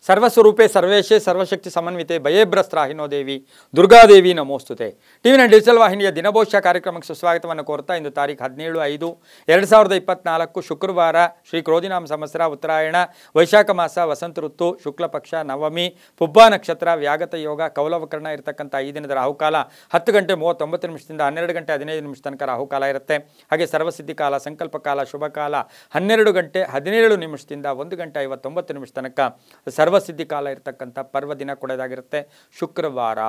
ಸರ್ವಸ್ವರೂಪೇ ಸರ್ವೇಶೇ ಸರ್ವಶಕ್ತಿ ಸಮನ್ವಿತೆ ಭಯೇಭ್ರಸ್ತ್ರಾಹಿನೋ ದೇವಿ Durgadevi ನಮೋಸ್ತುತೆ. ಟಿವಿ9 digital ವಾಹಿನಿಯ ದಿನಭವಿಷ್ಯ ಕಾರ್ಯಕ್ರಮಕ್ಕೆ ಸುಸ್ವಾಗತವನ್ನು ಕೋರ್ತಾ ಇಂದು ತಾರೀಖು 17/5/2024 ಶುಕ್ರವಾರ ಶ್ರೀ ಕ್ರೋಧಿನಾಮ ಸಂವತ್ಸರ ಉತ್ತರಾಯಣ ವೈಶಾಖ ಮಾಸ ವಸಂತ ಋತು ಶುಕ್ಲ ಪಕ್ಷ ನವಮಿ ಪುಬ್ಬ ನಕ್ಷತ್ರ ವ್ಯಾಗತ ಯೋಗ ಕೌಲವಕರಣ ಇರತಕ್ಕಂಥ ಈ ದಿನದ ರಾಹುಕಾಲ 10 ಗಂಟೆ 39 ನಿಮಿಷದಿಂದ 12 ಗಂಟೆ 15 ನಿಮಿಷ ತನಕ ರಾಹುಕಾಲ ಇರುತ್ತೆ. ಹಾಗೆ ಸರ್ವಸಿದ್ಧಿ ಕಾಲ ಸಂಕಲ್ಪ ಕಾಲ ಶುಭ ಕಾಲ 12 ಗಂಟೆ 17 ನಿಮಿಷದಿಂದ 1 ಗಂಟೆ 59 ನಿಮಿಷ ತನಕ ಸರ್ವಸಿದ್ಧಿ ಕಾಲ ಇರತಕ್ಕಂಥ ಪರ್ವ ದಿನ ಕೂಡ ಇದಾಗಿರುತ್ತೆ. ಶುಕ್ರವಾರ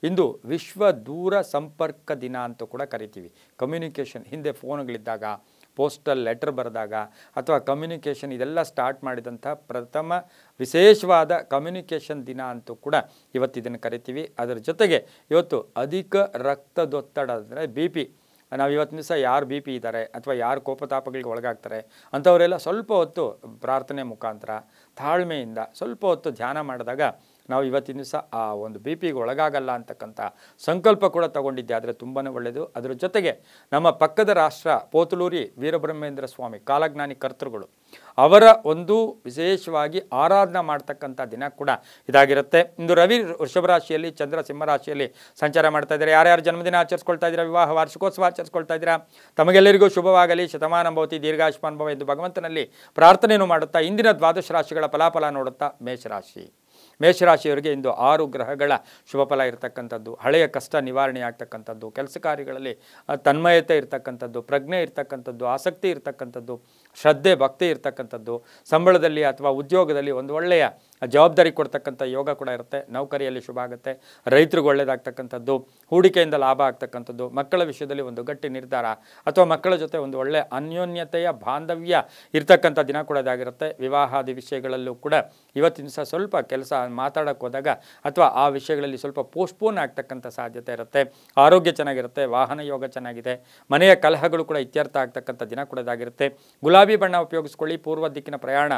ಇಂದು ವಿಶ್ವ ದೂರ ಸಂಪರ್ಕ ದಿನ ಅಂತ ಕೂಡ ಕರಿತೀವಿ. ಕಮ್ಯುನಿಕೇಷನ್ ಹಿಂದೆ ಫೋನ್ಗಳಿದ್ದಾಗ ಪೋಸ್ಟಲ್ ಲೆಟರ್ ಬರೆದಾಗ ಅಥವಾ ಕಮ್ಯುನಿಕೇಷನ್ ಇದೆಲ್ಲ ಸ್ಟಾರ್ಟ್ ಮಾಡಿದಂಥ ಪ್ರಥಮ ವಿಶೇಷವಾದ ಕಮ್ಯುನಿಕೇಷನ್ ದಿನ ಅಂತೂ ಕೂಡ ಇವತ್ತು ಇದನ್ನು ಕರಿತೀವಿ. ಅದರ ಜೊತೆಗೆ ಇವತ್ತು ಅಧಿಕ ರಕ್ತದೊತ್ತಡ ಅಂದರೆ BP, ನಾವು ಇವತ್ತಿನ ದಿವಸ ಯಾರು BP ಇದ್ದಾರೆ ಅಥವಾ ಯಾರು ಕೋಪತಾಪಗಳಿಗೆ ಒಳಗಾಗ್ತಾರೆ ಅಂಥವರೆಲ್ಲ ಸ್ವಲ್ಪ ಹೊತ್ತು ಪ್ರಾರ್ಥನೆ ಮುಖಾಂತರ ತಾಳ್ಮೆಯಿಂದ ಸ್ವಲ್ಪ ಹೊತ್ತು ಧ್ಯಾನ ಮಾಡಿದಾಗ ನಾವು ಇವತ್ತಿನ ದಿವಸ ಆ ಒಂದು BPಗೆ ಒಳಗಾಗಲ್ಲ ಅಂತಕ್ಕಂಥ ಸಂಕಲ್ಪ ಕೂಡ ತಗೊಂಡಿದ್ದೆ ಆದರೆ ತುಂಬಾ ಒಳ್ಳೆಯದು. ಅದರ ಜೊತೆಗೆ ನಮ್ಮ ಪಕ್ಕದ ರಾಷ್ಟ್ರ ಪೋತಲೂರಿ ವೀರಬ್ರಹ್ಮೇಂದ್ರ ಸ್ವಾಮಿ ಕಾಲಜ್ಞಾನಿ ಕರ್ತೃಗಳು ಅವರ ಒಂದು ವಿಶೇಷವಾಗಿ ಆರಾಧನಾ ಮಾಡ್ತಕ್ಕಂಥ ದಿನ ಕೂಡ ಇದಾಗಿರುತ್ತೆ. ಇಂದು ರವಿ ವೃಷಭ ರಾಶಿಯಲ್ಲಿ ಚಂದ್ರ ಸಿಂಹ ರಾಶಿಯಲ್ಲಿ ಸಂಚಾರ ಮಾಡ್ತಾ ಇದ್ದಾರೆ. ಯಾರ್ಯಾರು ಜನ್ಮದಿನ ಆಚರಿಸ್ಕೊಳ್ತಾ ಇದ್ದೀರಾ, ವಿವಾಹ ವಾರ್ಷಿಕೋತ್ಸವ ಆಚರಿಸ್ಕೊಳ್ತಾ ಇದ್ದೀರಾ, ತಮಗೆಲ್ಲರಿಗೂ ಶುಭವಾಗಲಿ, ಶತಮಾನ ಭವತಿ ದೀರ್ಘಾಯುಷ್ಮಾನ್ ಭವ ಎಂದು ಭಗವಂತನಲ್ಲಿ ಪ್ರಾರ್ಥನೆಯನ್ನು ಮಾಡುತ್ತಾ ಇಂದಿನ ದ್ವಾದಶ ರಾಶಿಗಳ ಫಲಾಫಲ ನೋಡುತ್ತಾ ಮೇಷರಾಶಿಯವರಿಗೆ ಇಂದು 6 ಗ್ರಹಗಳ ಶುಭ ಫಲ ಇರತಕ್ಕಂಥದ್ದು, ಹಳೆಯ ಕಷ್ಟ ನಿವಾರಣೆ ಆಗ್ತಕ್ಕಂಥದ್ದು, ಕೆಲಸ ಕಾರ್ಯಗಳಲ್ಲಿ ತನ್ಮಯತೆ ಇರತಕ್ಕಂಥದ್ದು, ಪ್ರಜ್ಞೆ ಇರತಕ್ಕಂಥದ್ದು, ಆಸಕ್ತಿ ಇರತಕ್ಕಂಥದ್ದು, ಶ್ರದ್ಧೆ ಭಕ್ತಿ ಇರತಕ್ಕಂಥದ್ದು, ಸಂಬಳದಲ್ಲಿ ಅಥವಾ ಉದ್ಯೋಗದಲ್ಲಿ ಒಂದು ಒಳ್ಳೆಯ ಜವಾಬ್ದಾರಿ ಕೊಡ್ತಕ್ಕಂಥ ಯೋಗ ಕೂಡ ಇರುತ್ತೆ. ನೌಕರಿಯಲ್ಲಿ ಶುಭ ಆಗುತ್ತೆ, ರೈತರಿಗೆ ಒಳ್ಳೆಯದಾಗ್ತಕ್ಕಂಥದ್ದು, ಹೂಡಿಕೆಯಿಂದ ಲಾಭ ಆಗ್ತಕ್ಕಂಥದ್ದು, ಮಕ್ಕಳ ವಿಷಯದಲ್ಲಿ ಒಂದು ಗಟ್ಟಿ ನಿರ್ಧಾರ ಅಥವಾ ಮಕ್ಕಳ ಜೊತೆ ಒಂದು ಒಳ್ಳೆಯ ಅನ್ಯೋನ್ಯತೆಯ ಬಾಂಧವ್ಯ ಇರ್ತಕ್ಕಂಥ ದಿನ ಕೂಡ ಇದಾಗಿರುತ್ತೆ. ವಿವಾಹಾದಿ ವಿಷಯಗಳಲ್ಲೂ ಕೂಡ ಇವತ್ತಿನ ದಿವಸ ಸ್ವಲ್ಪ ಕೆಲಸ ಮಾತಾಡೋಕ್ಕೆ ಹೋದಾಗ ಅಥವಾ ಆ ವಿಷಯಗಳಲ್ಲಿ ಸ್ವಲ್ಪ ಪೋಸ್ಟ್ಪೋನ್ ಆಗ್ತಕ್ಕಂಥ ಸಾಧ್ಯತೆ ಇರುತ್ತೆ. ಆರೋಗ್ಯ ಚೆನ್ನಾಗಿರುತ್ತೆ, ವಾಹನ ಯೋಗ ಚೆನ್ನಾಗಿದೆ, ಮನೆಯ ಕಲಹಗಳು ಕೂಡ ಇತ್ಯರ್ಥ ಆಗ್ತಕ್ಕಂಥ ದಿನ ಕೂಡ ಇದಾಗಿರುತ್ತೆ. ಗುಲಾಬಿ ಬಣ್ಣ ಉಪಯೋಗಿಸ್ಕೊಳ್ಳಿ, ಪೂರ್ವ ದಿಕ್ಕಿನ ಪ್ರಯಾಣ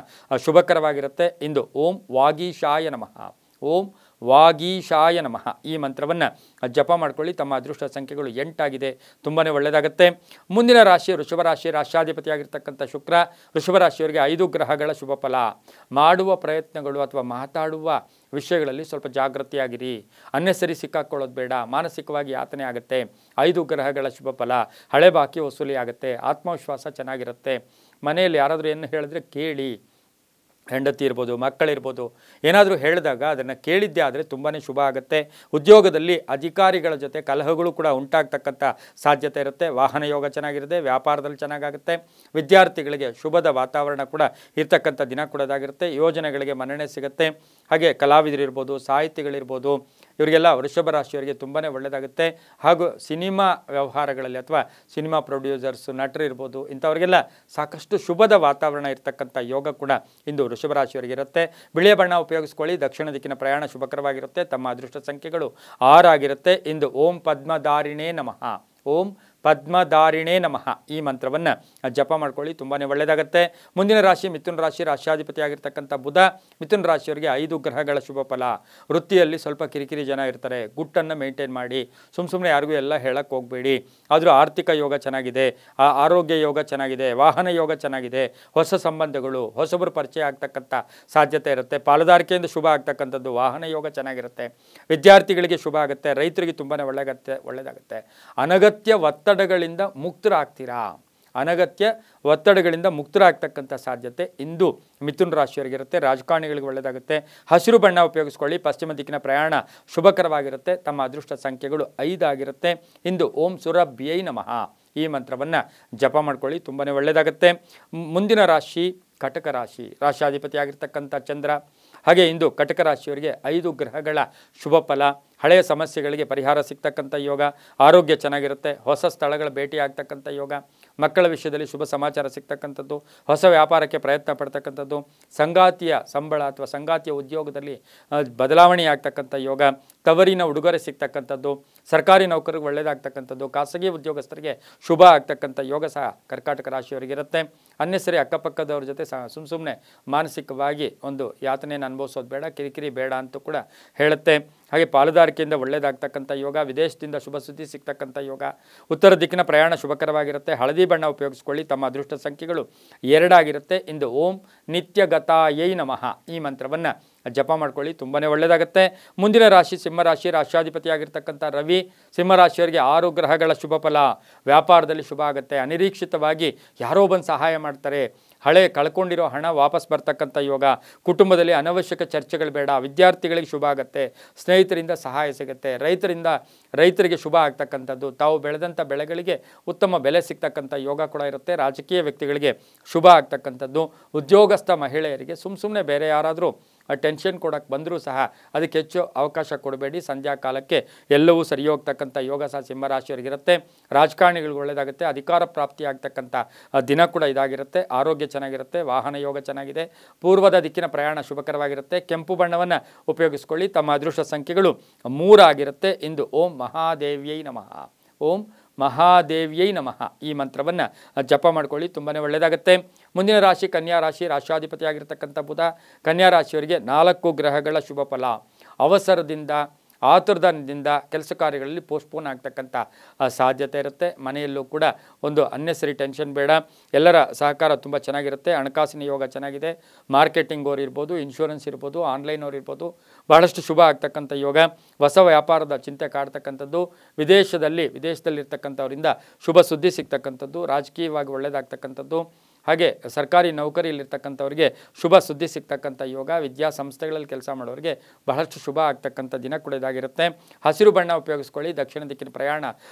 ಶುಭಕರವಾಗಿರುತ್ತೆ. ಇಂದು ಓಂ ವಾಗೀಶಾಯ ನಮಃ, ಓಂ ವಾಗೀಶಾಯ ನಮಃ ಈ ಮಂತ್ರವನ್ನು ಜಪ ಮಾಡ್ಕೊಳ್ಳಿ. ತಮ್ಮ ಅದೃಷ್ಟ ಸಂಖ್ಯೆಗಳು 8 ಆಗಿದೆ, ತುಂಬಾ ಒಳ್ಳೆಯದಾಗುತ್ತೆ. ಮುಂದಿನ ರಾಶಿ ವೃಷಭ ರಾಶಿ, ರಾಷ್ಟ್ರಾಧಿಪತಿಯಾಗಿರ್ತಕ್ಕಂಥ ಶುಕ್ರ. ವೃಷಭ ರಾಶಿಯವರಿಗೆ 5 ಗ್ರಹಗಳ ಶುಭ ಫಲ. ಮಾಡುವ ಪ್ರಯತ್ನಗಳು ಅಥವಾ ಮಾತಾಡುವ ವಿಷಯಗಳಲ್ಲಿ ಸ್ವಲ್ಪ ಜಾಗೃತಿಯಾಗಿರಿ, ಅನ್ನೆಸರಿ ಸಿಕ್ಕಾಕೊಳ್ಳೋದು ಬೇಡ, ಮಾನಸಿಕವಾಗಿ ಯಾತನೆ ಆಗುತ್ತೆ. 5 ಗ್ರಹಗಳ ಶುಭ ಫಲ. ಹಳೆ ಬಾಕಿ ವಸೂಲಿ ಆಗುತ್ತೆ, ಆತ್ಮವಿಶ್ವಾಸ ಚೆನ್ನಾಗಿರುತ್ತೆ. ಮನೆಯಲ್ಲಿ ಯಾರಾದರೂ ಏನು ಹೇಳಿದ್ರೆ ಕೇಳಿ, ಹೆಂಡತಿ ಇರ್ಬೋದು ಮಕ್ಕಳಿರ್ಬೋದು ಏನಾದರೂ ಹೇಳಿದಾಗ ಅದನ್ನು ಕೇಳಿದ್ದೇ ಆದರೆ ತುಂಬಾ ಶುಭ ಆಗುತ್ತೆ. ಉದ್ಯೋಗದಲ್ಲಿ ಅಧಿಕಾರಿಗಳ ಜೊತೆ ಕಲಹಗಳು ಕೂಡ ಉಂಟಾಗ್ತಕ್ಕಂಥ ಸಾಧ್ಯತೆ ಇರುತ್ತೆ. ವಾಹನ ಯೋಗ ಚೆನ್ನಾಗಿರುತ್ತೆ, ವ್ಯಾಪಾರದಲ್ಲಿ ಚೆನ್ನಾಗಾಗುತ್ತೆ. ವಿದ್ಯಾರ್ಥಿಗಳಿಗೆ ಶುಭದ ವಾತಾವರಣ ಕೂಡ ಇರ್ತಕ್ಕಂಥ ದಿನ ಕೂಡ ಇದಾಗಿರುತ್ತೆ. ಯೋಜನೆಗಳಿಗೆ ಮನ್ನಣೆ ಸಿಗುತ್ತೆ. ಹಾಗೆ ಕಲಾವಿದರಿರ್ಬೋದು, ಸಾಹಿತಿಗಳಿರ್ಬೋದು, ಇವರಿಗೆಲ್ಲ ವೃಷಭ ರಾಶಿಯವರಿಗೆ ತುಂಬಾ ಒಳ್ಳೆಯದಾಗುತ್ತೆ. ಹಾಗೂ ಸಿನಿಮಾ ವ್ಯವಹಾರಗಳಲ್ಲಿ ಅಥವಾ ಸಿನಿಮಾ ಪ್ರೊಡ್ಯೂಸರ್ಸು ನಟರಿರ್ಬೋದು ಇಂಥವ್ರಿಗೆಲ್ಲ ಸಾಕಷ್ಟು ಶುಭದ ವಾತಾವರಣ ಇರ್ತಕ್ಕಂಥ ಯೋಗ ಕೂಡ ಇಂದು ವೃಷಭ ರಾಶಿಯವರಿಗೆ ಇರುತ್ತೆ. ಬಿಳಿಯ ಬಣ್ಣ ಉಪಯೋಗಿಸ್ಕೊಳ್ಳಿ, ದಕ್ಷಿಣ ದಿಕ್ಕಿನ ಪ್ರಯಾಣ ಶುಭಕರವಾಗಿರುತ್ತೆ. ತಮ್ಮ ಅದೃಷ್ಟ ಸಂಖ್ಯೆಗಳು 6 ಆಗಿರುತ್ತೆ. ಇಂದು ಓಂ ಪದ್ಮಧಾರಿಣೇ ನಮಃ, ಓಂ ಪದ್ಮಧಾರಿಣೇ ನಮಃ ಈ ಮಂತ್ರವನ್ನು ಜಪ ಮಾಡ್ಕೊಳ್ಳಿ, ತುಂಬಾ ಒಳ್ಳೆಯದಾಗುತ್ತೆ. ಮುಂದಿನ ರಾಶಿ ಮಿಥುನ ರಾಶಿ, ರಾಷ್ಟ್ರಾಧಿಪತಿಯಾಗಿರ್ತಕ್ಕಂಥ ಬುಧ. ಮಿಥುನ ರಾಶಿಯವರಿಗೆ 5 ಗ್ರಹಗಳ ಶುಭ ಫಲ. ವೃತ್ತಿಯಲ್ಲಿ ಸ್ವಲ್ಪ ಕಿರಿಕಿರಿ ಜನ ಇರ್ತಾರೆ, ಗುಟ್ಟನ್ನು ಮೇಂಟೈನ್ ಮಾಡಿ, ಸುಮ್ಮನೆ ಯಾರಿಗೂ ಎಲ್ಲ ಹೇಳಕ್ಕೆ ಹೋಗಬೇಡಿ. ಆದರೂ ಆರ್ಥಿಕ ಯೋಗ ಚೆನ್ನಾಗಿದೆ, ಆರೋಗ್ಯ ಯೋಗ ಚೆನ್ನಾಗಿದೆ, ವಾಹನ ಯೋಗ ಚೆನ್ನಾಗಿದೆ, ಹೊಸ ಸಂಬಂಧಗಳು ಹೊಸಬರು ಪರಿಚಯ ಆಗ್ತಕ್ಕಂಥ ಸಾಧ್ಯತೆ ಇರುತ್ತೆ. ಪಾಲುದಾರಿಕೆಯಿಂದ ಶುಭ ಆಗ್ತಕ್ಕಂಥದ್ದು, ವಾಹನ ಯೋಗ ಚೆನ್ನಾಗಿರುತ್ತೆ. ವಿದ್ಯಾರ್ಥಿಗಳಿಗೆ ಶುಭ ಆಗುತ್ತೆ, ರೈತರಿಗೆ ತುಂಬಾ ಒಳ್ಳೆಯದಾಗುತ್ತೆ. ಅನಗತ್ಯ ಒತ್ತಡಗಳಿಂದ ಮುಕ್ತರಾಗ್ತೀರಾ, ಅನಗತ್ಯ ಒತ್ತಡಗಳಿಂದ ಮುಕ್ತರಾಗ್ತಕ್ಕಂಥ ಸಾಧ್ಯತೆ ಇಂದು ಮಿಥುನ ರಾಶಿಯವರಿಗಿರುತ್ತೆ. ರಾಜಕಾರಣಿಗಳಿಗೆ ಒಳ್ಳೆಯದಾಗುತ್ತೆ. ಹಸಿರು ಬಣ್ಣ ಉಪಯೋಗಿಸ್ಕೊಳ್ಳಿ, ಪಶ್ಚಿಮ ದಿಕ್ಕಿನ ಪ್ರಯಾಣ ಶುಭಕರವಾಗಿರುತ್ತೆ. ತಮ್ಮ ಅದೃಷ್ಟ ಸಂಖ್ಯೆಗಳು 5 ಆಗಿರುತ್ತೆ. ಇಂದು ಓಂ ಸುರಭ್ಯೈ ನಮಃ ಈ ಮಂತ್ರವನ್ನು ಜಪ ಮಾಡ್ಕೊಳ್ಳಿ, ತುಂಬಾ ಒಳ್ಳೆಯದಾಗುತ್ತೆ. ಮುಂದಿನ ರಾಶಿ ಕಟಕ ರಾಶಿ, ರಾಷ್ಟ್ರಾಧಿಪತಿಯಾಗಿರ್ತಕ್ಕಂಥ ಚಂದ್ರ. ಹಾಗೆ ಇಂದು ಕಟಕ ರಾಶಿಯವರಿಗೆ 5 ಗ್ರಹಗಳ ಶುಭ ಫಲ. ಹಳೆಯ ಸಮಸ್ಯೆಗಳಿಗೆ ಪರಿಹಾರ ಸಿಗ್ತಕ್ಕಂಥ ಯೋಗ, ಆರೋಗ್ಯ ಚೆನ್ನಾಗಿರುತ್ತೆ. ಹೊಸ ಸ್ಥಳಗಳ ಭೇಟಿ ಆಗ್ತಕ್ಕಂಥ ಯೋಗ, ಮಕ್ಕಳ ವಿಷಯದಲ್ಲಿ ಶುಭ ಸಮಾಚಾರ ಸಿಗ್ತಕ್ಕಂಥದ್ದು, ಹೊಸ ವ್ಯಾಪಾರಕ್ಕೆ ಪ್ರಯತ್ನ ಪಡ್ತಕ್ಕಂಥದ್ದು, ಸಂಗಾತಿಯ ಸಂಬಳ ಅಥವಾ ಸಂಗಾತಿಯ ಉದ್ಯೋಗದಲ್ಲಿ ಬದಲಾವಣೆ ಆಗ್ತಕ್ಕಂಥ ಯೋಗ, ತವರಿನ ಉಡುಗೊರೆ ಸಿಗ್ತಕ್ಕಂಥದ್ದು, ಸರ್ಕಾರಿ ನೌಕರಿಗೆ ಒಳ್ಳೆಯದಾಗ್ತಕ್ಕಂಥದ್ದು, ಖಾಸಗಿ ಉದ್ಯೋಗಸ್ಥರಿಗೆ ಶುಭ ಆಗ್ತಕ್ಕಂಥ ಯೋಗ ಸಹ ಕರ್ಕಾಟಕ ರಾಶಿಯವರಿಗಿರುತ್ತೆ. ಅನ್ನೆಸರಿ ಅಕ್ಕಪಕ್ಕದವ್ರ ಜೊತೆ ಸುಮ್ಮನೆ ಮಾನಸಿಕವಾಗಿ ಒಂದು ಯಾತನೆಯನ್ನು ಅನುಭವಿಸೋದು ಬೇಡ, ಕಿರಿಕಿರಿ ಬೇಡ ಅಂತೂ ಕೂಡ ಹೇಳುತ್ತೆ. ಹಾಗೆ ಪಾಲುದಾರಿಕೆಯಿಂದ ಒಳ್ಳೆಯದಾಗ್ತಕ್ಕಂಥ ಯೋಗ, ವಿದೇಶದಿಂದ ಶುಭ ಸುದ್ದಿ ಸಿಗ್ತಕ್ಕಂಥ ಯೋಗ, ಉತ್ತರ ದಿಕ್ಕಿನ ಪ್ರಯಾಣ ಶುಭಕರವಾಗಿರುತ್ತೆ. ಹಳದಿ ಬಣ್ಣ ಉಪಯೋಗಿಸ್ಕೊಳ್ಳಿ, ತಮ್ಮ ಅದೃಷ್ಟ ಸಂಖ್ಯೆಗಳು 2 ಆಗಿರುತ್ತೆ. ಇಂದು ಓಂ ನಿತ್ಯಗತಾಯೈ ನಮಃ ಈ ಮಂತ್ರವನ್ನು ಜಪ ಮಾಡ್ಕೊಳ್ಳಿ, ತುಂಬಾ ಒಳ್ಳೆಯದಾಗುತ್ತೆ. ಮುಂದಿನ ರಾಶಿ ಸಿಂಹರಾಶಿ, ರಾಶ್ಯಾಧಿಪತಿಯಾಗಿರ್ತಕ್ಕಂಥ ರವಿ. ಸಿಂಹರಾಶಿಯವರಿಗೆ 6 ಗ್ರಹಗಳ ಶುಭ ಫಲ. ವ್ಯಾಪಾರದಲ್ಲಿ ಶುಭ ಆಗುತ್ತೆ. ಅನಿರೀಕ್ಷಿತವಾಗಿ ಯಾರೋ ಬಂದು ಸಹಾಯ ಮಾಡ್ತಾರೆ. ಹಳೆ ಕಳ್ಕೊಂಡಿರೋ ಹಣ ವಾಪಸ್ ಬರ್ತಕ್ಕಂಥ ಯೋಗ. ಕುಟುಂಬದಲ್ಲಿ ಅನವಶ್ಯಕ ಚರ್ಚೆಗಳು ಬೇಡ. ವಿದ್ಯಾರ್ಥಿಗಳಿಗೆ ಶುಭ ಆಗುತ್ತೆ. ಸ್ನೇಹಿತರಿಂದ ಸಹಾಯ ಸಿಗುತ್ತೆ. ರೈತರಿಗೆ ಶುಭ ಆಗ್ತಕ್ಕಂಥದ್ದು. ತಾವು ಬೆಳೆದಂಥ ಬೆಳೆಗಳಿಗೆ ಉತ್ತಮ ಬೆಲೆ ಸಿಗ್ತಕ್ಕಂಥ ಯೋಗ ಕೂಡ ಇರುತ್ತೆ. ರಾಜಕೀಯ ವ್ಯಕ್ತಿಗಳಿಗೆ ಶುಭ ಆಗ್ತಕ್ಕಂಥದ್ದು. ಉದ್ಯೋಗಸ್ಥ ಮಹಿಳೆಯರಿಗೆ ಸುಮ್ಮನೆ ಬೇರೆ ಯಾರಾದರೂ ಟೆನ್ಷನ್ ಕೊಡೋಕ್ಕೆ ಬಂದರೂ ಸಹ ಅದಕ್ಕೆ ಹೆಚ್ಚು ಅವಕಾಶ ಕೊಡಬೇಡಿ. ಸಂಧ್ಯಾ ಕಾಲಕ್ಕೆ ಎಲ್ಲವೂ ಸರಿ ಹೋಗ್ತಕ್ಕಂಥ ಯೋಗ ಸಹ ಸಿಂಹರಾಶಿಯವರಿಗಿರುತ್ತೆ. ರಾಜಕಾರಣಿಗಳಿಗೆ ಒಳ್ಳೆಯದಾಗುತ್ತೆ. ಅಧಿಕಾರ ಪ್ರಾಪ್ತಿ ಆಗ್ತಕ್ಕಂಥ ದಿನ ಕೂಡ ಇದಾಗಿರುತ್ತೆ. ಆರೋಗ್ಯ ಚೆನ್ನಾಗಿರುತ್ತೆ. ವಾಹನ ಯೋಗ ಚೆನ್ನಾಗಿದೆ. ಪೂರ್ವದ ದಿಕ್ಕಿನ ಪ್ರಯಾಣ ಶುಭಕರವಾಗಿರುತ್ತೆ. ಕೆಂಪು ಬಣ್ಣವನ್ನು ಉಪಯೋಗಿಸ್ಕೊಳ್ಳಿ. ತಮ್ಮ ಅದೃಷ್ಟ ಸಂಖ್ಯೆಗಳು 3 ಆಗಿರುತ್ತೆ. ಇಂದು ಓಂ ಮಹಾದೇವ್ಯೈ ನಮಃ, ಓಂ ಮಹಾದೇವ್ಯೈ ನಮಃ ಈ ಮಂತ್ರವನ್ನು ಜಪ ಮಾಡ್ಕೊಳ್ಳಿ, ತುಂಬಾ ಒಳ್ಳೆಯದಾಗುತ್ತೆ. ಮುಂದಿನ ರಾಶಿ ಕನ್ಯಾ ರಾಶಿ, ರಾಶ್ಯಾಧಿಪತಿಯಾಗಿರ್ತಕ್ಕಂಥ ಬುಧ. ಕನ್ಯಾ ರಾಶಿಯವರಿಗೆ 4 ಗ್ರಹಗಳ ಶುಭ ಫಲ. ಅವಸರದಿಂದ ಆತುರದಿಂದ ಕೆಲಸ ಕಾರ್ಯಗಳಲ್ಲಿ ಪೋಸ್ಟ್ಪೋನ್ ಆಗ್ತಕ್ಕಂಥ ಸಾಧ್ಯತೆ ಇರುತ್ತೆ. ಮನೆಯಲ್ಲೂ ಕೂಡ ಒಂದು ಅನ್ನೆಸರಿ ಟೆನ್ಷನ್ ಬೇಡ. ಎಲ್ಲರ ಸಹಕಾರ ತುಂಬ ಚೆನ್ನಾಗಿರುತ್ತೆ. ಹಣಕಾಸಿನ ಯೋಗ ಚೆನ್ನಾಗಿದೆ. ಮಾರ್ಕೆಟಿಂಗ್ ಅವ್ರು ಇರ್ಬೋದು, ಇನ್ಶೂರೆನ್ಸ್ ಇರ್ಬೋದು, ಆನ್ಲೈನ್ ಅವ್ರು ಇರ್ಬೋದು, ಬಹಳಷ್ಟು ಶುಭ ಆಗ್ತಕ್ಕಂಥ ಯೋಗ. ಹೊಸ ವ್ಯಾಪಾರದ ಚಿಂತೆ ಕಾಡ್ತಕ್ಕಂಥದ್ದು. ವಿದೇಶದಲ್ಲಿರ್ತಕ್ಕಂಥವರಿಂದ ಶುಭ ಸುದ್ದಿ ಸಿಗ್ತಕ್ಕಂಥದ್ದು. ರಾಜಕೀಯವಾಗಿ ಒಳ್ಳೆಯದಾಗ್ತಕ್ಕಂಥದ್ದು. ಹಾಗೆ ಸರ್ಕಾರಿ ನೌಕರಿಯಲ್ಲಿರ್ತಕ್ಕಂಥವ್ರಿಗೆ ಶುಭ ಸುದ್ದಿ ಸಿಗ್ತಕ್ಕಂಥ ಯೋಗ. ವಿದ್ಯಾಸಂಸ್ಥೆಗಳಲ್ಲಿ ಕೆಲಸ ಮಾಡೋರಿಗೆ ಬಹಳಷ್ಟು ಶುಭ ಆಗ್ತಕ್ಕಂಥ ದಿನ ಕೂಡ ಇದಾಗಿರುತ್ತೆ. ಹಸಿರು ಬಣ್ಣ ಉಪಯೋಗಿಸ್ಕೊಳ್ಳಿ. ದಕ್ಷಿಣ ದಿಕ್ಕಿನ ಪ್ರಯಾಣ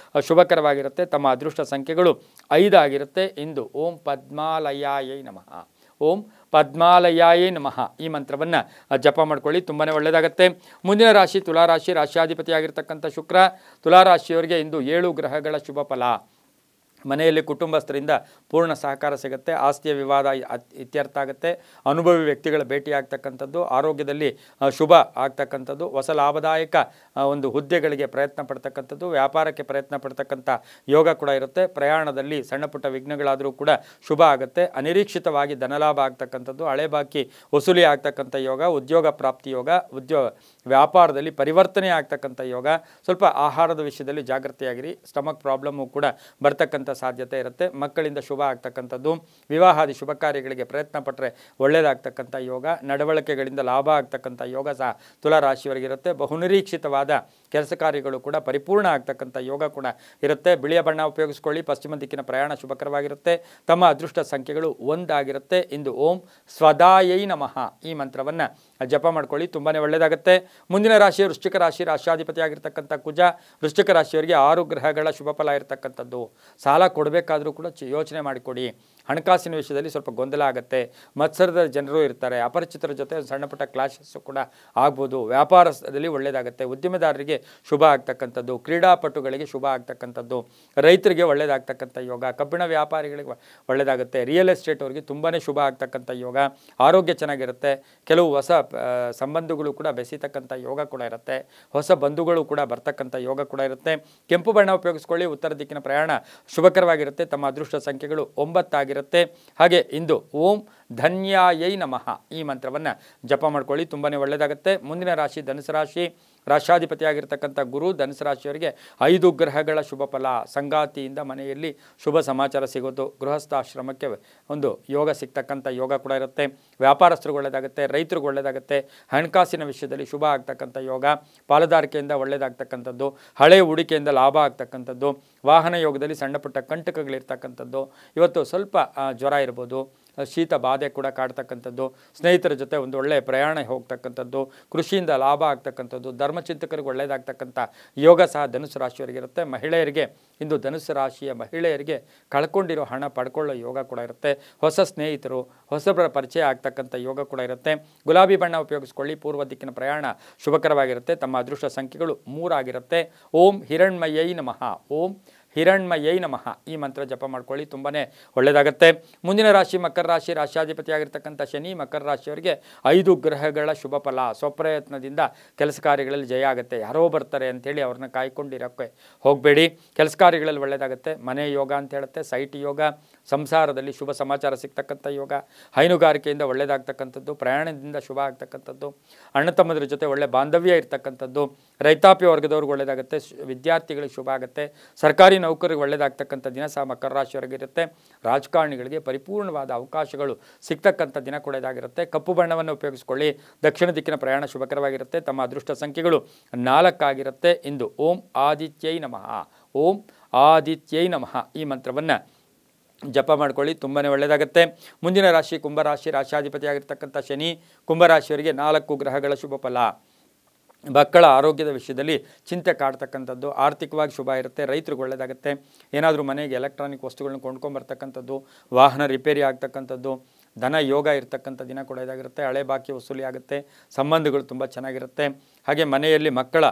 ಶುಭಕರವಾಗಿರುತ್ತೆ. ತಮ್ಮ ಅದೃಷ್ಟ ಸಂಖ್ಯೆಗಳು 5 ಆಗಿರುತ್ತೆ. ಇಂದು ಓಂ ಪದ್ಮಾಲಯಾಯೈ ನಮಃ, ಓಂ ಪದ್ಮಾಲಯಾಯೇ ನಮಃ ಈ ಮಂತ್ರವನ್ನು ಜಪ ಮಾಡ್ಕೊಳ್ಳಿ, ತುಂಬಾ ಒಳ್ಳೆಯದಾಗುತ್ತೆ. ಮುಂದಿನ ರಾಶಿ ತುಲಾರಾಶಿ, ರಾಶ್ಯಾಧಿಪತಿಯಾಗಿರ್ತಕ್ಕಂಥ ಶುಕ್ರ. ತುಲಾರಾಶಿಯವರಿಗೆ ಇಂದು 7 ಗ್ರಹಗಳ ಶುಭ ಫಲ. ಮನೆಯಲ್ಲಿ ಕುಟುಂಬಸ್ಥರಿಂದ ಪೂರ್ಣ ಸಹಕಾರ ಸಿಗುತ್ತೆ. ಆಸ್ತಿಯ ವಿವಾದ ಇತ್ಯರ್ಥ ಆಗುತ್ತೆ. ಅನುಭವಿ ವ್ಯಕ್ತಿಗಳ ಭೇಟಿ ಆಗ್ತಕ್ಕಂಥದ್ದು. ಆರೋಗ್ಯದಲ್ಲಿ ಶುಭ ಆಗ್ತಕ್ಕಂಥದ್ದು. ಹೊಸ ಲಾಭದಾಯಕ ಒಂದು ಹುದ್ದೆಗಳಿಗೆ ಪ್ರಯತ್ನ ಪಡ್ತಕ್ಕಂಥದ್ದು. ವ್ಯಾಪಾರಕ್ಕೆ ಪ್ರಯತ್ನ ಪಡ್ತಕ್ಕಂಥ ಯೋಗ ಕೂಡ ಇರುತ್ತೆ. ಪ್ರಯಾಣದಲ್ಲಿ ಸಣ್ಣ ಪುಟ್ಟ ವಿಘ್ನಗಳಾದರೂ ಕೂಡ ಶುಭ ಆಗುತ್ತೆ. ಅನಿರೀಕ್ಷಿತವಾಗಿ ಧನಲಾಭ ಆಗ್ತಕ್ಕಂಥದ್ದು. ಹಳೆ ಬಾಕಿ ವಸೂಲಿ ಆಗ್ತಕ್ಕಂಥ ಯೋಗ. ಉದ್ಯೋಗ ಪ್ರಾಪ್ತಿ ಯೋಗ. ವ್ಯಾಪಾರದಲ್ಲಿ ಪರಿವರ್ತನೆ ಆಗ್ತಕ್ಕಂಥ ಯೋಗ. ಸ್ವಲ್ಪ ಆಹಾರದ ವಿಷಯದಲ್ಲಿ ಜಾಗೃತಿಯಾಗಿರಿ. ಸ್ಟಮಕ್ ಪ್ರಾಬ್ಲಮ್ಮು ಕೂಡ ಬರ್ತಕ್ಕಂಥ ಸಾಧ್ಯತೆ ಇರುತ್ತೆ. ಮಕ್ಕಳಿಂದ ಶುಭ ಆಗ್ತಕ್ಕಂಥದ್ದು. ವಿವಾಹಾದಿ ಶುಭ ಕಾರ್ಯಗಳಿಗೆ ಪ್ರಯತ್ನ ಪಟ್ಟರೆ ಒಳ್ಳೆಯದಾಗ್ತಕ್ಕಂಥ ಯೋಗ. ನಡವಳಿಕೆಗಳಿಂದ ಲಾಭ ಆಗ್ತಕ್ಕಂಥ ಯೋಗ ಸಹ ತುಲಾರಾಶಿಯವರಿಗಿರುತ್ತೆ. ಬಹುನಿರೀಕ್ಷಿತವಾದ ಕೆಲಸ ಕಾರ್ಯಗಳು ಕೂಡ ಪರಿಪೂರ್ಣ ಆಗ್ತಕ್ಕಂಥ ಯೋಗ ಕೂಡ ಇರುತ್ತೆ. ಬಿಳಿಯ ಬಣ್ಣ ಉಪಯೋಗಿಸ್ಕೊಳ್ಳಿ. ಪಶ್ಚಿಮ ದಿಕ್ಕಿನ ಪ್ರಯಾಣ ಶುಭಕರವಾಗಿರುತ್ತೆ. ತಮ್ಮ ಅದೃಷ್ಟ ಸಂಖ್ಯೆಗಳು 1 ಆಗಿರುತ್ತೆ. ಇಂದು ಓಂ ಸ್ವದಾಯೈ ನಮಃ ಈ ಮಂತ್ರವನ್ನು ಜಪ ಮಾಡ್ಕೊಳ್ಳಿ, ತುಂಬಾ ಒಳ್ಳೆಯದಾಗುತ್ತೆ. ಮುಂದಿನ ರಾಶಿ ವೃಶ್ಚಿಕ ರಾಶಿ, ರಾಶ್ಯಾಧಿಪತಿಯಾಗಿರ್ತಕ್ಕಂಥ ಕುಜ. ವೃಶ್ಚಿಕ ರಾಶಿಯವರಿಗೆ 6 ಗ್ರಹಗಳ ಶುಭ ಫಲ ಇರತಕ್ಕಂಥದ್ದು. ಸಾಲ ಕೊಡಬೇಕಾದ್ರೂ ಕೂಡ ಯೋಚನೆ ಮಾಡಿಕೊಡಿ. ಹಣಕಾಸಿನ ವಿಷಯದಲ್ಲಿ ಸ್ವಲ್ಪ ಗೊಂದಲ ಆಗುತ್ತೆ. ಮತ್ಸರದ ಜನರು ಇರ್ತಾರೆ. ಅಪರಿಚಿತರ ಜೊತೆ ಸಣ್ಣ ಪುಟ್ಟ ಕ್ಲಾಶಸ್ಸು ಕೂಡ ಆಗ್ಬೋದು. ವ್ಯಾಪಾರದಲ್ಲಿ ಒಳ್ಳೆಯದಾಗುತ್ತೆ. ಉದ್ಯಮೆದಾರರಿಗೆ ಶುಭ ಆಗ್ತಕ್ಕಂಥದ್ದು. ಕ್ರೀಡಾಪಟುಗಳಿಗೆ ಶುಭ ಆಗ್ತಕ್ಕಂಥದ್ದು. ರೈತರಿಗೆ ಒಳ್ಳೆಯದಾಗ್ತಕ್ಕಂಥ ಯೋಗ. ಕಬ್ಬಿಣ ವ್ಯಾಪಾರಿಗಳಿಗೆ ಒಳ್ಳೆಯದಾಗುತ್ತೆ. ರಿಯಲ್ ಎಸ್ಟೇಟ್ ಅವರಿಗೆ ತುಂಬಾ ಶುಭ ಆಗ್ತಕ್ಕಂಥ ಯೋಗ. ಆರೋಗ್ಯ ಚೆನ್ನಾಗಿರುತ್ತೆ. ಕೆಲವು ಹೊಸ ಸಂಬಂಧಗಳು ಕೂಡ ಬೆಸೀತಕ್ಕಂಥ ಯೋಗ ಕೂಡ ಇರುತ್ತೆ. ಹೊಸ ಬಂಧುಗಳು ಕೂಡ ಬರ್ತಕ್ಕಂಥ ಯೋಗ ಕೂಡ ಇರುತ್ತೆ. ಕೆಂಪು ಬಣ್ಣ ಉಪಯೋಗಿಸ್ಕೊಳ್ಳಿ. ಉತ್ತರ ದಿಕ್ಕಿನ ಪ್ರಯಾಣ ಶುಭಕರವಾಗಿರುತ್ತೆ. ತಮ್ಮ ಅದೃಷ್ಟ ಸಂಖ್ಯೆಗಳು 9 ಆಗಿರುತ್ತೆ. ಹಾಗೆ ಇಂದು ಓಂ ಧನ್ಯಾಯೈ ನಮಃ ಈ ಮಂತ್ರವನ್ನು ಜಪ ಮಾಡ್ಕೊಳ್ಳಿ, ತುಂಬಾ ಒಳ್ಳೆಯದಾಗುತ್ತೆ. ಮುಂದಿನ ರಾಶಿ ಧನುಸು ರಾಶಿ, ರಾಶ್ಯಾಧಿಪತಿಯಾಗಿರ್ತಕ್ಕಂಥ ಗುರು. ಧನುಸು ರಾಶಿಯವರಿಗೆ 5 ಗ್ರಹಗಳ ಶುಭ ಫಲ. ಸಂಗಾತಿಯಿಂದ ಮನೆಯಲ್ಲಿ ಶುಭ ಸಮಾಚಾರ ಸಿಗೋದು. ಗೃಹಸ್ಥಾಶ್ರಮಕ್ಕೆ ಒಂದು ಯೋಗ ಸಿಗ್ತಕ್ಕಂಥ ಯೋಗ ಕೂಡ ಇರುತ್ತೆ. ವ್ಯಾಪಾರಸ್ಥರಿಗೆ ಒಳ್ಳೆಯದಾಗುತ್ತೆ. ರೈತರಿಗೆ ಒಳ್ಳೆಯದಾಗುತ್ತೆ. ಹಣಕಾಸಿನ ವಿಷಯದಲ್ಲಿ ಶುಭ ಆಗ್ತಕ್ಕಂಥ ಯೋಗ. ಪಾಲುದಾರಿಕೆಯಿಂದ ಒಳ್ಳೆಯದಾಗ್ತಕ್ಕಂಥದ್ದು. ಹಳೆ ಹೂಡಿಕೆಯಿಂದ ಲಾಭ ಆಗ್ತಕ್ಕಂಥದ್ದು. ವಾಹನ ಯೋಗದಲ್ಲಿ ಸಣ್ಣ ಪುಟ್ಟ ಕಂಟಕಗಳಿರ್ತಕ್ಕಂಥದ್ದು. ಇವತ್ತು ಸ್ವಲ್ಪ ಜ್ವರ ಇರ್ಬೋದು, ಶೀತ ಬಾಧೆ ಕೂಡ ಕಾಡ್ತಕ್ಕಂಥದ್ದು. ಸ್ನೇಹಿತರ ಜೊತೆ ಒಂದು ಒಳ್ಳೆಯ ಪ್ರಯಾಣ ಹೋಗ್ತಕ್ಕಂಥದ್ದು. ಕೃಷಿಯಿಂದ ಲಾಭ ಆಗ್ತಕ್ಕಂಥದ್ದು. ಧರ್ಮಚಿಂತಕರಿಗೆ ಒಳ್ಳೆಯದಾಗ್ತಕ್ಕಂಥ ಯೋಗ ಸಹ ಧನುಸು ರಾಶಿಯವರಿಗಿರುತ್ತೆ. ಮಹಿಳೆಯರಿಗೆ ಇಂದು ಧನುಸು ರಾಶಿಯ ಮಹಿಳೆಯರಿಗೆ ಕಳ್ಕೊಂಡಿರೋ ಹಣ ಪಡ್ಕೊಳ್ಳೋ ಯೋಗ ಕೂಡ ಇರುತ್ತೆ. ಹೊಸ ಸ್ನೇಹಿತರು, ಹೊಸಬರ ಪರಿಚಯ ಆಗ್ತಕ್ಕಂಥ ಯೋಗ ಕೂಡ ಇರುತ್ತೆ. ಗುಲಾಬಿ ಬಣ್ಣ ಉಪಯೋಗಿಸ್ಕೊಳ್ಳಿ. ಪೂರ್ವ ದಿಕ್ಕಿನ ಪ್ರಯಾಣ ಶುಭಕರವಾಗಿರುತ್ತೆ. ತಮ್ಮ ಅದೃಷ್ಟ ಸಂಖ್ಯೆಗಳು 3 ಆಗಿರುತ್ತೆ. ಓಂ ಹಿರಣ್ಮಯೈ ನಮಃ, ಓಂ ಹಿರಣ್ಮಯೈ ನಮಃ ಈ ಮಂತ್ರ ಜಪ ಮಾಡ್ಕೊಳ್ಳಿ, ತುಂಬಾ ಒಳ್ಳೆಯದಾಗುತ್ತೆ. ಮುಂದಿನ ರಾಶಿ ಮಕರ ರಾಶಿ, ರಾಶ್ಯಾಧಿಪತಿಯಾಗಿರ್ತಕ್ಕಂಥ ಶನಿ. ಮಕರ ರಾಶಿಯವರಿಗೆ 5 ಗ್ರಹಗಳ ಶುಭ ಫಲ. ಸ್ವಪ್ರಯತ್ನದಿಂದ ಕೆಲಸ ಕಾರ್ಯಗಳಲ್ಲಿ ಜಯ ಆಗುತ್ತೆ. ಯಾರೋ ಬರ್ತಾರೆ ಅಂಥೇಳಿ ಅವ್ರನ್ನ ಕಾಯ್ಕೊಂಡಿರೋಕ್ಕೆ ಹೋಗಬೇಡಿ. ಕೆಲಸ ಕಾರ್ಯಗಳಲ್ಲಿ ಒಳ್ಳೆಯದಾಗುತ್ತೆ. ಮನೆ ಯೋಗ ಅಂತ ಹೇಳುತ್ತೆ. ಸೈಟ್ ಯೋಗ. ಸಂಸಾರದಲ್ಲಿ ಶುಭ ಸಮಾಚಾರ ಸಿಗ್ತಕ್ಕಂಥ ಯೋಗ. ಹೈನುಗಾರಿಕೆಯಿಂದ ಒಳ್ಳೆಯದಾಗ್ತಕ್ಕಂಥದ್ದು. ಪ್ರಯಾಣದಿಂದ ಶುಭ ಆಗ್ತಕ್ಕಂಥದ್ದು. ಅಣ್ಣ ತಮ್ಮದ್ರ ಜೊತೆ ಒಳ್ಳೆ ಬಾಂಧವ್ಯ ಇರ್ತಕ್ಕಂಥದ್ದು. ರೈತಾಪಿ ವರ್ಗದವ್ರಿಗೆ ಒಳ್ಳೆಯದಾಗುತ್ತೆ. ವಿದ್ಯಾರ್ಥಿಗಳಿಗೆ ಶುಭ ಆಗುತ್ತೆ. ಸರ್ಕಾರಿ ನೌಕರಿಗೆ ಒಳ್ಳೆಯದಾಗ್ತಕ್ಕಂಥ ದಿನ ಸಹ ಮಕರ ರಾಶಿಯವರಿಗಿರುತ್ತೆ. ರಾಜಕಾರಣಿಗಳಿಗೆ ಪರಿಪೂರ್ಣವಾದ ಅವಕಾಶಗಳು ಸಿಗ್ತಕ್ಕಂಥ ದಿನ ಕೂಡ ಇದಾಗಿರುತ್ತೆ. ಕಪ್ಪು ಬಣ್ಣವನ್ನು ಉಪಯೋಗಿಸಿಕೊಳ್ಳಿ. ದಕ್ಷಿಣ ದಿಕ್ಕಿನ ಪ್ರಯಾಣ ಶುಭಕರವಾಗಿರುತ್ತೆ. ತಮ್ಮ ಅದೃಷ್ಟ ಸಂಖ್ಯೆಗಳು 4 ಆಗಿರುತ್ತೆ. ಇಂದು ಓಂ ಆದಿತ್ಯೈ ನಮಃ, ಓಂ ಆದಿತ್ಯೈ ನಮಃ ಈ ಮಂತ್ರವನ್ನು ಜಪ ಮಾಡ್ಕೊಳ್ಳಿ, ತುಂಬಾ ಒಳ್ಳೆಯದಾಗುತ್ತೆ. ಮುಂದಿನ ರಾಶಿ ಕುಂಭರಾಶಿ. ರಾಶಿಯಾಧಿಪತಿಯಾಗಿರ್ತಕ್ಕಂಥ ಶನಿ ಕುಂಭರಾಶಿಯವರಿಗೆ 4 ಗ್ರಹಗಳ ಶುಭ ಫಲ. ಮಕ್ಕಳ ಆರೋಗ್ಯದ ವಿಷಯದಲ್ಲಿ ಚಿಂತೆ ಕಾಡ್ತಕ್ಕಂಥದ್ದು, ಆರ್ಥಿಕವಾಗಿ ಶುಭ ಇರುತ್ತೆ. ರೈತರಿಗೆ ಒಳ್ಳೆಯದಾಗುತ್ತೆ. ಏನಾದರೂ ಮನೆಗೆ ಎಲೆಕ್ಟ್ರಾನಿಕ್ ವಸ್ತುಗಳನ್ನ ಕೊಂಡ್ಕೊಂಬರ್ತಕ್ಕಂಥದ್ದು, ವಾಹನ ರಿಪೇರಿ ಆಗ್ತಕ್ಕಂಥದ್ದು, ಧನ ಯೋಗ ಇರತಕ್ಕಂಥ ದಿನ ಕೂಡ ಇದಾಗಿರುತ್ತೆ. ಹಳೆ ಬಾಕಿ ವಸೂಲಿ ಆಗುತ್ತೆ. ಸಂಬಂಧಗಳು ತುಂಬ ಚೆನ್ನಾಗಿರುತ್ತೆ. ಹಾಗೆ ಮನೆಯಲ್ಲಿ ಮಕ್ಕಳ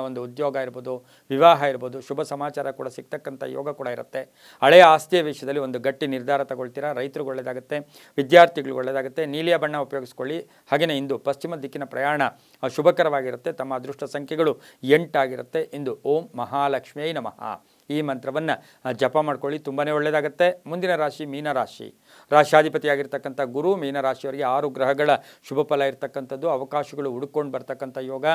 ಒಂದು ಉದ್ಯೋಗ ಇರ್ಬೋದು, ವಿವಾಹ ಇರ್ಬೋದು, ಶುಭ ಸಮಾಚಾರ ಕೂಡ ಸಿಗ್ತಕ್ಕಂಥ ಯೋಗ ಕೂಡ ಇರುತ್ತೆ. ಹಳೆಯ ಆಸ್ತಿಯ ವಿಷಯದಲ್ಲಿ ಒಂದು ಗಟ್ಟಿ ನಿರ್ಧಾರ ತಗೊಳ್ತೀರಾ. ರೈತರಿಗೆ ಒಳ್ಳೆಯದಾಗುತ್ತೆ. ವಿದ್ಯಾರ್ಥಿಗಳಿಗೆ ಒಳ್ಳೆಯದಾಗುತ್ತೆ. ನೀಲಿಯ ಬಣ್ಣ ಉಪಯೋಗಿಸ್ಕೊಳ್ಳಿ. ಹಾಗೆಯೇ ಇಂದು ಪಶ್ಚಿಮ ದಿಕ್ಕಿನ ಪ್ರಯಾಣ ಶುಭಕರವಾಗಿರುತ್ತೆ. ತಮ್ಮ ಅದೃಷ್ಟ ಸಂಖ್ಯೆಗಳು 8 ಆಗಿರುತ್ತೆ. ಇಂದು ಓಂ ಮಹಾಲಕ್ಷ್ಮಿಯೈ ನಮಃ ಈ ಮಂತ್ರವನ್ನು ಜಪ ಮಾಡ್ಕೊಳ್ಳಿ, ತುಂಬಾ ಒಳ್ಳೆಯದಾಗುತ್ತೆ. ಮುಂದಿನ ರಾಶಿ ಮೀನರಾಶಿ. ರಾಶಿಯಾಧಿಪತಿಯಾಗಿರ್ತಕ್ಕಂಥ ಗುರು ಮೀನರಾಶಿಯವರಿಗೆ 6 ಗ್ರಹಗಳ ಶುಭ ಫಲ ಇರತಕ್ಕಂಥದ್ದು, ಅವಕಾಶಗಳು ಹುಡುಕೊಂಡು ಬರ್ತಕ್ಕಂಥ ಯೋಗ,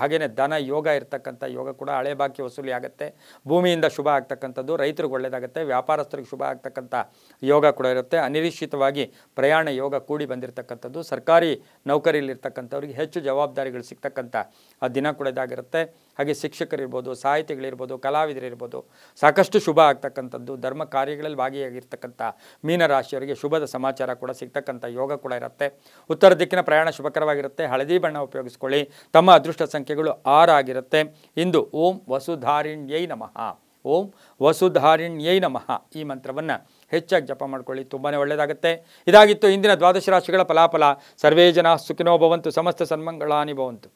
ಹಾಗೆಯೇ ಧನ ಯೋಗ ಇರತಕ್ಕಂಥ ಯೋಗ ಕೂಡ. ಹಳೆ ಬಾಕಿ ವಸೂಲಿ ಆಗುತ್ತೆ. ಭೂಮಿಯಿಂದ ಶುಭ ಆಗ್ತಕ್ಕಂಥದ್ದು, ರೈತರಿಗೆ ಒಳ್ಳೆಯದಾಗುತ್ತೆ. ವ್ಯಾಪಾರಸ್ಥರಿಗೆ ಶುಭ ಆಗ್ತಕ್ಕಂಥ ಯೋಗ ಕೂಡ ಇರುತ್ತೆ. ಅನಿರೀಕ್ಷಿತವಾಗಿ ಪ್ರಯಾಣ ಯೋಗ ಕೂಡಿ ಬಂದಿರತಕ್ಕಂಥದ್ದು. ಸರ್ಕಾರಿ ನೌಕರಿಯಲ್ಲಿರ್ತಕ್ಕಂಥವ್ರಿಗೆ ಹೆಚ್ಚು ಜವಾಬ್ದಾರಿಗಳು ಸಿಗ್ತಕ್ಕಂಥ ದಿನ ಕೂಡ ಇದಾಗಿರುತ್ತೆ. ಹಾಗೆ ಶಿಕ್ಷಕರಿರ್ಬೋದು, ಸಾಹಿತಿಗಳಿರ್ಬೋದು, ಕಲಾವಿದರಿರ್ಬೋದು, ಸಾಕಷ್ಟು ಶುಭ ಆಗ್ತಕ್ಕಂಥದ್ದು. ಧರ್ಮ ಕಾರ್ಯಗಳಲ್ಲಿ ಭಾಗಿಯಾಗಿರ್ತಕ್ಕಂಥ ಮೀನರಾಶಿಯವರಿಗೆ ಶುಭದ ಸಮಾಚಾರ ಕೂಡ ಸಿಗ್ತಕ್ಕಂಥ ಯೋಗ ಕೂಡ ಇರುತ್ತೆ. ಉತ್ತರ ದಿಕ್ಕಿನ ಪ್ರಯಾಣ ಶುಭಕರವಾಗಿರುತ್ತೆ. ಹಳದಿ ಬಣ್ಣ ಉಪಯೋಗಿಸ್ಕೊಳ್ಳಿ. ತಮ್ಮ ಅದೃಷ್ಟ ಸಂಖ್ಯೆಗಳು 6 ಆಗಿರುತ್ತೆ. ಇಂದು ಓಂ ವಸುಧಾರಿಣ್ಯೈ ನಮಃ, ಓಂ ವಸುಧಾರಿಣ್ಯೈ ನಮಃ ಈ ಮಂತ್ರವನ್ನು ಹೆಚ್ಚಾಗಿ ಜಪ ಮಾಡ್ಕೊಳ್ಳಿ, ತುಂಬಾ ಒಳ್ಳೆಯದಾಗುತ್ತೆ. ಇದಾಗಿತ್ತು ಇಂದಿನ ದ್ವಾದಶ ರಾಶಿಗಳ ಫಲಾಫಲ. ಸರ್ವೇ ಜನ ಸುಖಿನೋ ಭವಂತು, ಸಮಸ್ತ ಸನ್ಮಂಗಳಾನಿ ಭವಂತು.